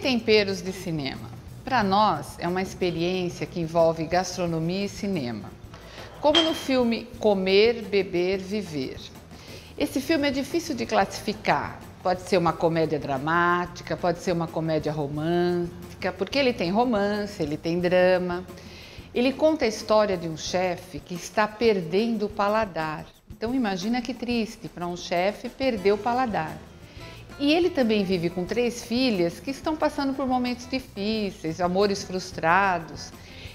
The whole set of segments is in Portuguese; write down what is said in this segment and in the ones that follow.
temperos de cinema? Para nós, é uma experiência que envolve gastronomia e cinema. Como no filme Comer, Beber, Viver. Esse filme é difícil de classificar. Pode ser uma comédia dramática, pode ser uma comédia romântica, porque ele tem romance, ele tem drama. Ele conta a história de um chefe que está perdendo o paladar. Então imagina que triste para um chefe perder o paladar. E ele também vive com 3 filhas que estão passando por momentos difíceis, amores frustrados.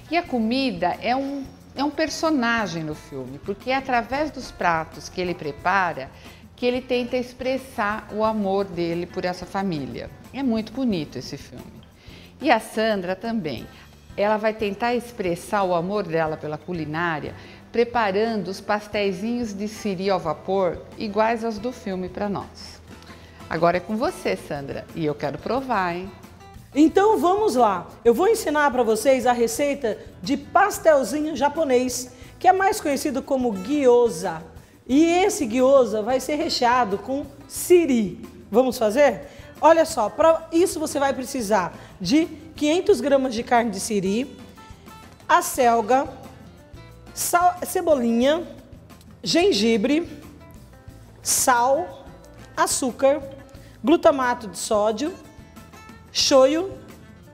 E a comida é um personagem no filme, porque é através dos pratos que ele prepara que ele tenta expressar o amor dele por essa família. É muito bonito esse filme. E a Sandra também. Ela vai tentar expressar o amor dela pela culinária, preparando os pasteizinhos de siri ao vapor, iguais aos do filme para nós. Agora é com você, Sandra, e eu quero provar, hein? Então vamos lá, eu vou ensinar para vocês a receita de pastelzinho japonês, que é mais conhecido como gyoza. E esse gyoza vai ser recheado com siri. Vamos fazer? Olha só, para isso você vai precisar de 500 gramas de carne de siri, acelga, cebolinha, gengibre, sal, açúcar, glutamato de sódio, shoyu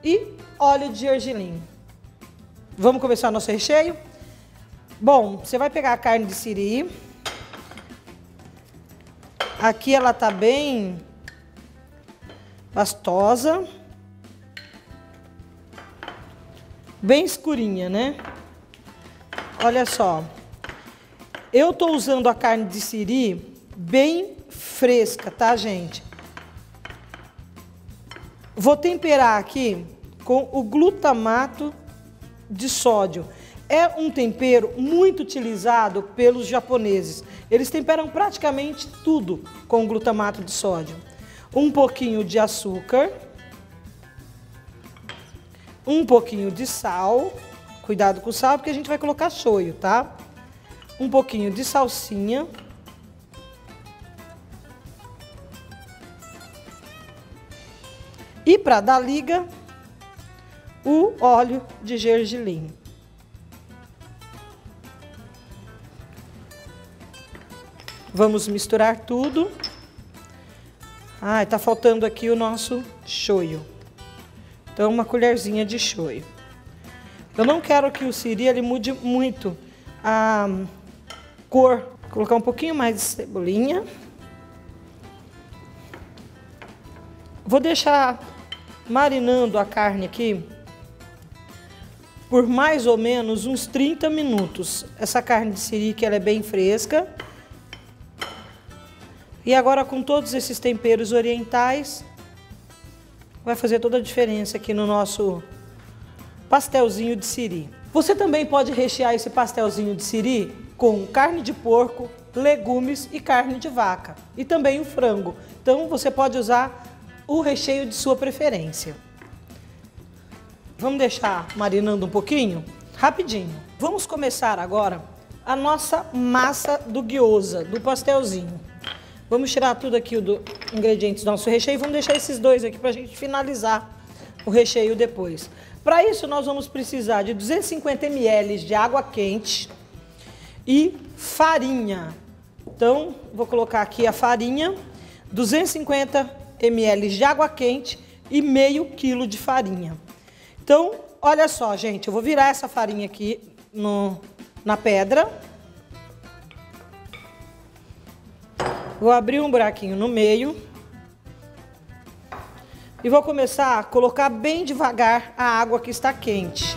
e óleo de gergelim. Vamos começar nosso recheio? Bom, você vai pegar a carne de siri. Aqui ela tá bem pastosa. Bem escurinha, né? Olha só. Eu tô usando a carne de siri bem fresca, tá, gente? Vou temperar aqui com o glutamato de sódio. É um tempero muito utilizado pelos japoneses. Eles temperam praticamente tudo com glutamato de sódio. Um pouquinho de açúcar. Um pouquinho de sal. Cuidado com o sal, porque a gente vai colocar shoyu, tá? Um pouquinho de salsinha. E para dar liga, o óleo de gergelim. Vamos misturar tudo. Ah, tá faltando aqui o nosso shoyu. Então, uma colherzinha de shoyu. Eu não quero que o siri ele mude muito a cor. Vou colocar um pouquinho mais de cebolinha. Vou deixar marinando a carne aqui por mais ou menos uns 30 minutos. Essa carne de siri que ela é bem fresca. E agora com todos esses temperos orientais, vai fazer toda a diferença aqui no nosso pastelzinho de siri. Você também pode rechear esse pastelzinho de siri com carne de porco, legumes e carne de vaca. E também o frango. Então você pode usar o recheio de sua preferência. Vamos deixar marinando um pouquinho? Rapidinho. Vamos começar agora a nossa massa do gyoza, do pastelzinho. Vamos tirar tudo aqui dos ingredientes do nosso recheio e vamos deixar esses dois aqui para a gente finalizar o recheio depois. Para isso nós vamos precisar de 250 ml de água quente e farinha. Então, vou colocar aqui a farinha, 250 ml de água quente e meio quilo de farinha. Então, olha só, gente, eu vou virar essa farinha aqui na pedra. Vou abrir um buraquinho no meio. E vou começar a colocar bem devagar a água que está quente.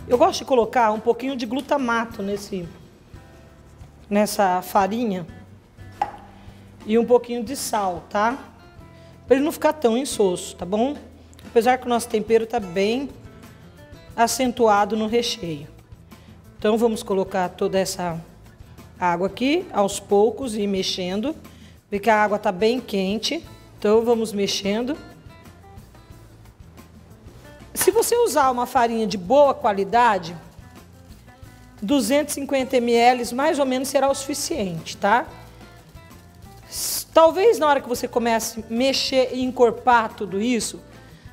Eu gosto de colocar um pouquinho de glutamato nessa farinha e um pouquinho de sal, tá? Para ele não ficar tão insosso, tá bom? Apesar que o nosso tempero tá bem acentuado no recheio. Então vamos colocar toda essa água aqui aos poucos e ir mexendo, porque a água tá bem quente. Então vamos mexendo. Se você usar uma farinha de boa qualidade, 250 ml mais ou menos será o suficiente, tá? Talvez na hora que você comece a mexer e encorpar tudo isso,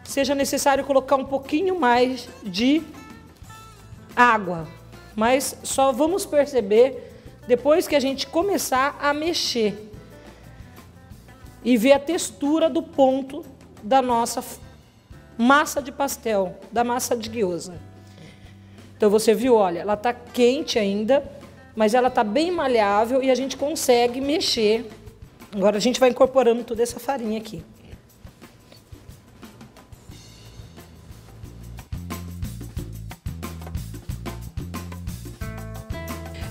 seja necessário colocar um pouquinho mais de água. Mas só vamos perceber depois que a gente começar a mexer e ver a textura do ponto da nossa massa de pastel, da massa de gyoza. Então você viu, olha, ela está quente ainda, mas ela está bem maleável e a gente consegue mexer. Agora a gente vai incorporando toda essa farinha aqui.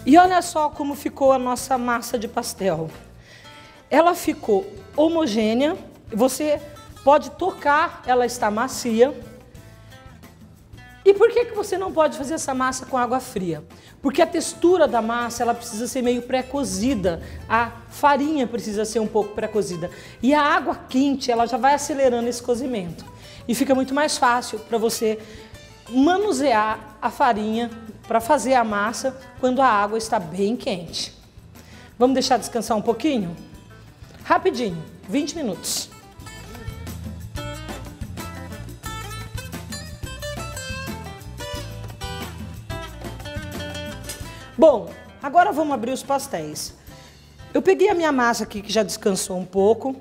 E olha só como ficou a nossa massa de pastel. Ela ficou homogênea, você pode tocar, ela está macia. E por que você não pode fazer essa massa com água fria? Porque a textura da massa ela precisa ser meio pré-cozida, a farinha precisa ser um pouco pré-cozida. E a água quente ela já vai acelerando esse cozimento. E fica muito mais fácil para você manusear a farinha para fazer a massa quando a água está bem quente. Vamos deixar descansar um pouquinho? Rapidinho, 20 minutos. Bom, agora vamos abrir os pastéis. Eu peguei a minha massa aqui que já descansou um pouco,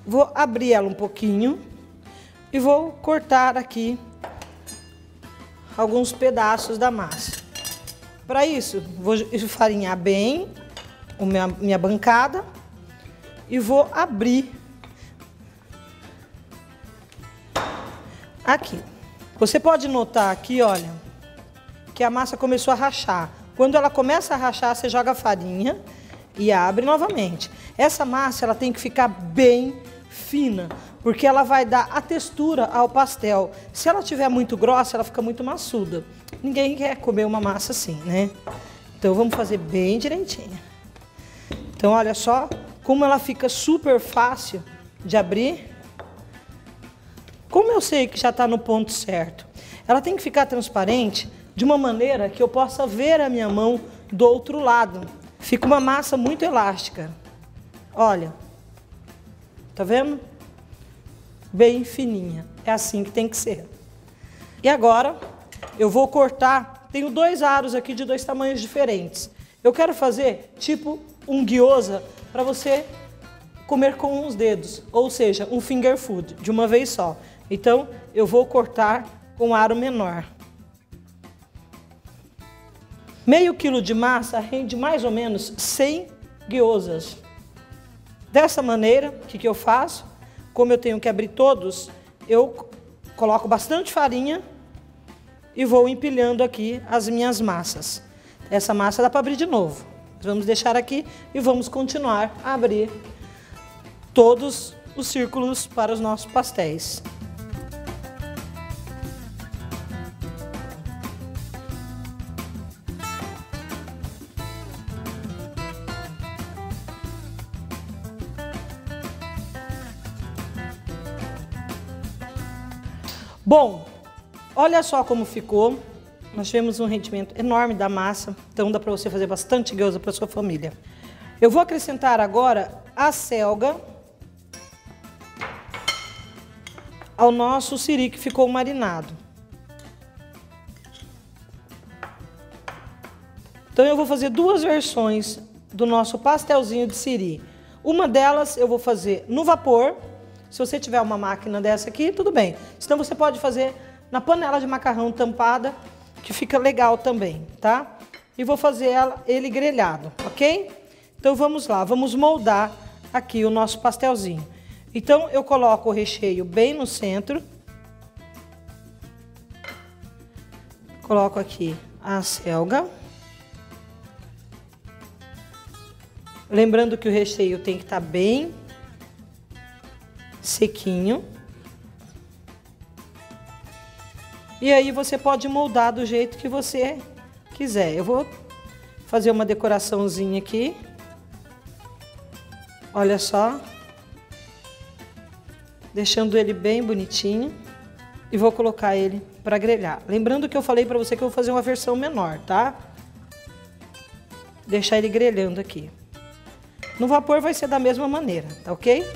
vou abrir ela um pouquinho e vou cortar aqui alguns pedaços da massa. Para isso, vou enfarinhar bem a minha bancada e vou abrir aqui. Você pode notar aqui, olha, que a massa começou a rachar. Quando ela começa a rachar, você joga a farinha e abre novamente. Essa massa ela tem que ficar bem fina, porque ela vai dar a textura ao pastel. Se ela estiver muito grossa, ela fica muito maçuda. Ninguém quer comer uma massa assim, né? Então vamos fazer bem direitinho. Então olha só como ela fica super fácil de abrir. Como eu sei que já está no ponto certo? Ela tem que ficar transparente de uma maneira que eu possa ver a minha mão do outro lado. Fica uma massa muito elástica. Olha, tá vendo? Bem fininha. É assim que tem que ser. E agora eu vou cortar. Tenho 2 aros aqui de 2 tamanhos diferentes. Eu quero fazer tipo um gyoza para você comer com os dedos, ou seja, um finger food de uma vez só. Então eu vou cortar com um aro menor. Meio quilo de massa rende mais ou menos 100 gyozas. Dessa maneira, o que eu faço? Como eu tenho que abrir todos, eu coloco bastante farinha e vou empilhando aqui as minhas massas. Essa massa dá para abrir de novo. Vamos deixar aqui e vamos continuar a abrir todos os círculos para os nossos pastéis. Bom, olha só como ficou. Nós tivemos um rendimento enorme da massa, então dá para você fazer bastante gyoza para sua família. Eu vou acrescentar agora a selga ao nosso siri que ficou marinado. Então eu vou fazer 2 versões do nosso pastelzinho de siri. Uma delas eu vou fazer no vapor. Se você tiver uma máquina dessa aqui, tudo bem. Senão você pode fazer na panela de macarrão tampada, que fica legal também, tá? E vou fazer ele grelhado, ok? Então vamos lá, vamos moldar aqui o nosso pastelzinho. Então eu coloco o recheio bem no centro. Coloco aqui a selga. Lembrando que o recheio tem que estar bem sequinho. E aí você pode moldar do jeito que você quiser. Eu vou fazer uma decoraçãozinha aqui. Olha só. Deixando ele bem bonitinho. E vou colocar ele para grelhar. Lembrando que eu falei para você que eu vou fazer uma versão menor, tá? deixar ele grelhando aqui. No vapor vai ser da mesma maneira, tá ok?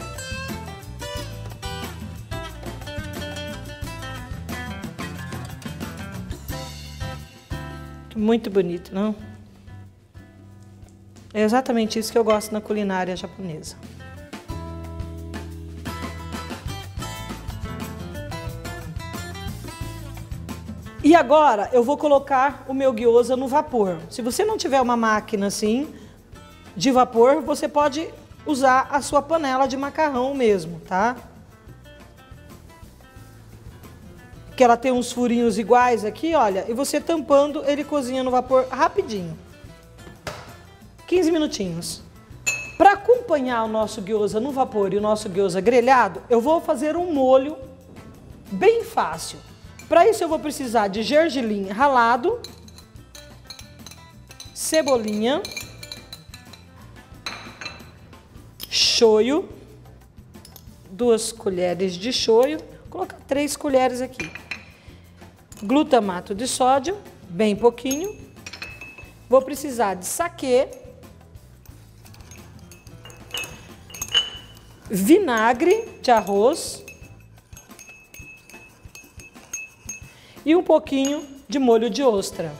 Muito bonito, não? É exatamente isso que eu gosto na culinária japonesa. E agora eu vou colocar o meu gyoza no vapor. Se você não tiver uma máquina assim de vapor, você pode usar a sua panela de macarrão mesmo, tá? Que ela tem uns furinhos iguais aqui, olha, e você tampando, ele cozinha no vapor rapidinho. 15 minutinhos. Para acompanhar o nosso gyoza no vapor e o nosso gyoza grelhado, eu vou fazer um molho bem fácil. Para isso eu vou precisar de gergelim ralado, cebolinha, shoyu, 2 colheres de shoyu, vou colocar 3 colheres aqui. Glutamato de sódio, bem pouquinho. Vou precisar de saquê, vinagre de arroz e um pouquinho de molho de ostra.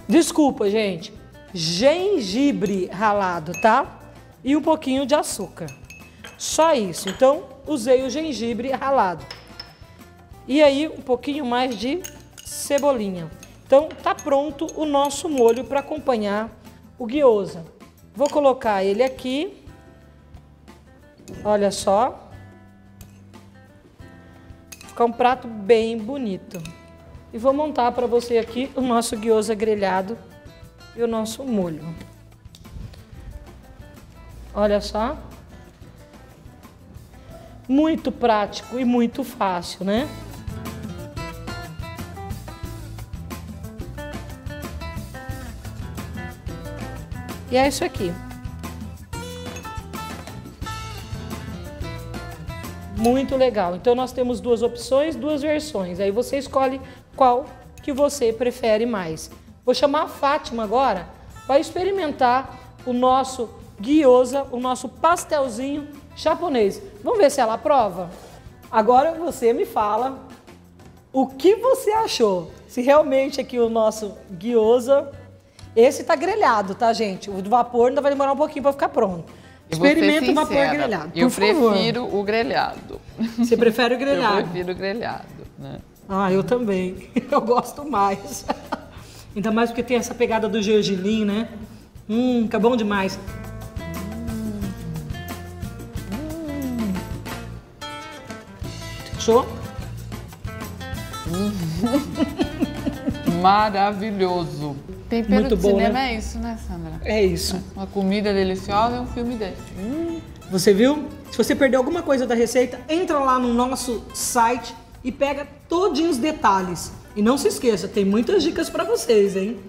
Desculpa, gente. Gengibre ralado, tá? E um pouquinho de açúcar. Só isso. Então, usei o gengibre ralado. E aí, um pouquinho mais de cebolinha. Então, tá pronto o nosso molho para acompanhar o gyoza. Vou colocar ele aqui. Olha só. Ficar um prato bem bonito. E vou montar para você aqui o nosso gyoza grelhado e o nosso molho. Olha só. Muito prático e muito fácil, né? E é isso aqui. Muito legal. Então nós temos 2 opções, 2 versões. Aí você escolhe qual que você prefere mais. Vou chamar a Fátima agora para experimentar o nosso gyoza, o nosso pastelzinho japonês. Vamos ver se ela aprova? Agora você me fala o que você achou. Se realmente aqui o nosso gyoza... Esse tá grelhado, tá, gente? O do vapor ainda vai demorar um pouquinho para ficar pronto. Experimenta o vapor grelhado, Eu prefiro o grelhado. Você prefere o grelhado? Eu prefiro o grelhado, né? Ah, eu também. Eu gosto mais. Ainda mais porque tem essa pegada do gergelim, né? Fica bom demais. Show? Maravilhoso. Tempero Muito de bom, cinema né? é isso, né, Sandra? É isso. Uma comida deliciosa é um filme desse. Você viu? Se você perdeu alguma coisa da receita, entra lá no nosso site e pega todinhos os detalhes. E não se esqueça, tem muitas dicas para vocês, hein?